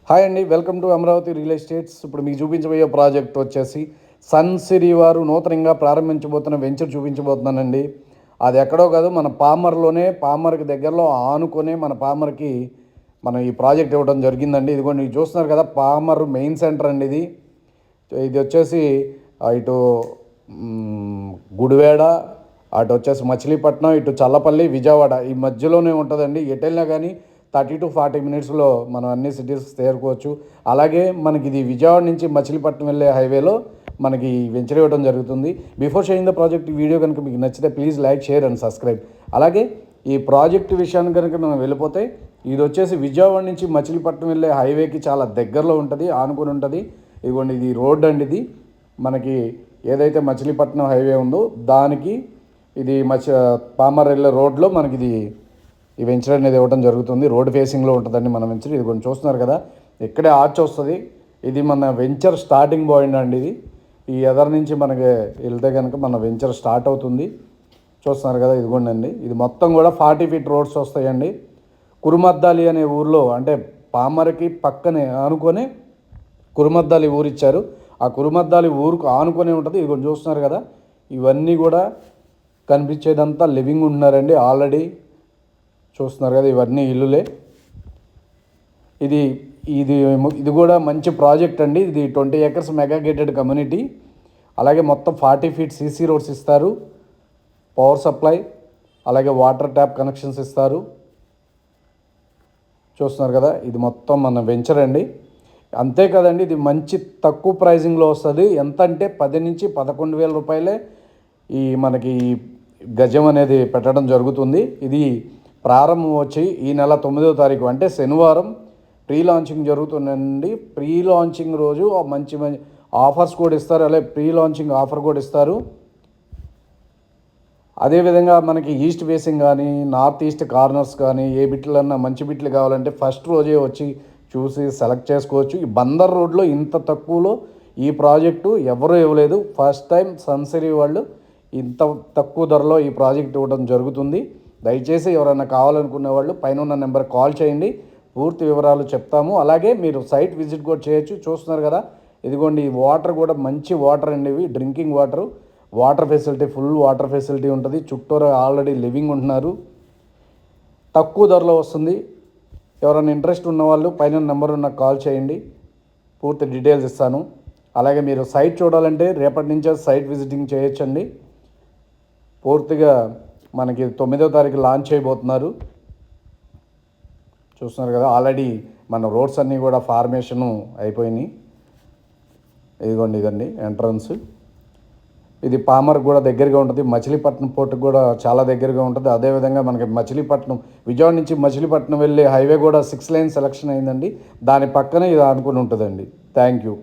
Hi అండి, welcome to Amaravati real estates. ఇప్పుడు మీకు చూపించబోయే ప్రాజెక్ట్ వచ్చేసి సన్ సిరీ వారు నూతనంగా ప్రారంభించబోతున్న వెంచర్ చూపించబోతున్నానండి. అది ఎక్కడో కాదు, మన పామర్లోనే, పామర్కి దగ్గరలో ఆనుకొని మన పామర్కి మనం ఈ ప్రాజెక్ట్ ఇవ్వడం జరిగిందండి. ఇదిగోండి, మీరు చూస్తున్నారు కదా, పామర్ మెయిన్ సెంటర్ అండి ఇది. ఇది వచ్చేసి ఇటు గుడివాడ, అటు వచ్చేసి మచిలీపట్నం, ఇటు చల్లపల్లి, విజయవాడ ఈ మధ్యలోనే ఉంటుందండి. ఎటు వెళ్ళినా కానీ 30 to 40 మినిట్స్లో మనం అన్ని సిటీస్ చేరుకోవచ్చు. అలాగే మనకి ఇది విజయవాడ నుంచి మచిలీపట్నం వెళ్ళే హైవేలో మనకి వెంచర్ ఇవ్వడం జరుగుతుంది. Before sharing the project video కనుక మీకు నచ్చితే please like, share and subscribe. అలాగే ఈ ప్రాజెక్ట్ విషయానికి కనుక మనం వెళ్ళిపోతే, ఇది వచ్చేసి విజయవాడ నుంచి మచిలీపట్నం వెళ్ళే హైవేకి చాలా దగ్గరలో ఉంటుంది, ఆనుకొని ఉంటుంది. ఇదిగోండి, ఇది రోడ్ అండి. ఇది మనకి ఏదైతే మచిలీపట్నం హైవే ఉందో దానికి ఇది పామర్ వెళ్ళే రోడ్లో మనకి ఇది ఈ వెంచర్ అనేది ఇవ్వడం జరుగుతుంది. రోడ్ ఫేసింగ్లో ఉంటుందండి మన వెంచర్. ఇది కొంచెం చూస్తున్నారు కదా, ఇక్కడే ఆర్చ్ వస్తుంది. ఇది మన వెంచర్ స్టార్టింగ్ పాయింట్ అండి. ఇది ఈ ఎదర్ నుంచి మనకి వెళ్తే కనుక మన వెంచర్ స్టార్ట్ అవుతుంది. చూస్తున్నారు కదా, ఇదిగోండి అండి. ఇది మొత్తం కూడా 40 feet రోడ్స్ వస్తాయండి. కురుమద్దాలి అనే ఊర్లో, అంటే పామర్కి పక్కనే ఆనుకొని కురుమద్దాలి ఊరు ఇచ్చారు. ఆ కురుమద్దాలి ఊరుకు ఆనుకొని ఉంటుంది. ఇది కొంచెం చూస్తున్నారు కదా, ఇవన్నీ కూడా కనిపించేదంతా లివింగ్ ఉంటున్నారండి ఆల్రెడీ. చూస్తున్నారు కదా, ఇవన్నీ ఇల్లులే. ఇది ఇది ఇది కూడా మంచి ప్రాజెక్ట్ అండి. ఇది 20 acres మెగా గేటెడ్ కమ్యూనిటీ. అలాగే మొత్తం 40 feet సీసీ రోడ్స్ ఇస్తారు, పవర్ సప్లై, అలాగే వాటర్ ట్యాప్ కనెక్షన్స్ ఇస్తారు. చూస్తున్నారు కదా, ఇది మొత్తం మన వెంచర్ అండి. అంతే కదండి, ఇది మంచి తక్కువ ప్రైజింగ్లో వస్తుంది. ఎంత అంటే 10 నుంచి 11,000 రూపాయలే ఈ మనకి గజం అనేది పెట్టడం జరుగుతుంది. ఇది ప్రారంభం వచ్చి ఈ నెల 9వ తారీఖు, అంటే శనివారం ప్రీ లాంచింగ్ జరుగుతుందండి. ప్రీ లాంచింగ్ రోజు మంచి మంచి ఆఫర్స్ కూడా ఇస్తారు. అలాగే ప్రీ లాంచింగ్ ఆఫర్ కూడా ఇస్తారు. అదేవిధంగా మనకి ఈస్ట్ ఫేసింగ్ కానీ, నార్త్ ఈస్ట్ కార్నర్స్ కానీ, ఏ బిట్లన్నా మంచి బిట్లు కావాలంటే ఫస్ట్ రోజే వచ్చి చూసి సెలెక్ట్ చేసుకోవచ్చు. ఈ బందర్ రోడ్లో ఇంత తక్కువలో ఈ ప్రాజెక్టు ఎవరూ ఇవ్వలేదు. ఫస్ట్ టైం సన్సిరీ వాళ్ళు ఇంత తక్కువ ధరలో ఈ ప్రాజెక్ట్ ఇవ్వడం జరుగుతుంది. దయచేసి ఎవరైనా కావాలనుకునే వాళ్ళు పైన ఉన్న నెంబర్ కాల్ చేయండి, పూర్తి వివరాలు చెప్తాము. అలాగే మీరు సైట్ విజిట్ కూడా చేయొచ్చు. చూస్తున్నారు కదా, ఇదిగోండి, ఈ వాటర్ కూడా మంచి వాటర్ అండి. ఇవి drinking water facility, full water facility ఉంటుంది. చుట్టూరా ఆల్రెడీ లివింగ్ ఉంటున్నారు. తక్కువ ధరలో వస్తుంది. ఎవరైనా ఇంట్రెస్ట్ ఉన్నవాళ్ళు పైన నెంబర్ నాకు కాల్ చేయండి, పూర్తి డీటెయిల్స్ ఇస్తాను. అలాగే మీరు సైట్ చూడాలంటే రేపటి నుంచే సైట్ విజిటింగ్ చేయొచ్చండి. పూర్తిగా మనకి 9వ తారీఖు లాంచ్ చేయబోతున్నారు. చూస్తున్నారు కదా, ఆల్రెడీ మన రోడ్స్ అన్నీ కూడా ఫార్మేషను అయిపోయినాయి. ఇదిగోండి, ఇదండి ఎంట్రన్స్. ఇది పామర్ కూడా దగ్గరగా ఉంటుంది, మచిలీపట్నం పోర్టుకు కూడా చాలా దగ్గరగా ఉంటుంది. అదేవిధంగా మనకి మచిలీపట్నం, విజయవాడ నుంచి మచిలీపట్నం వెళ్ళే హైవే కూడా 6 lanes సెలక్షన్ అయిందండి. దాని పక్కనే ఇది ఆనుకుని ఉంటుందండి. Thank you.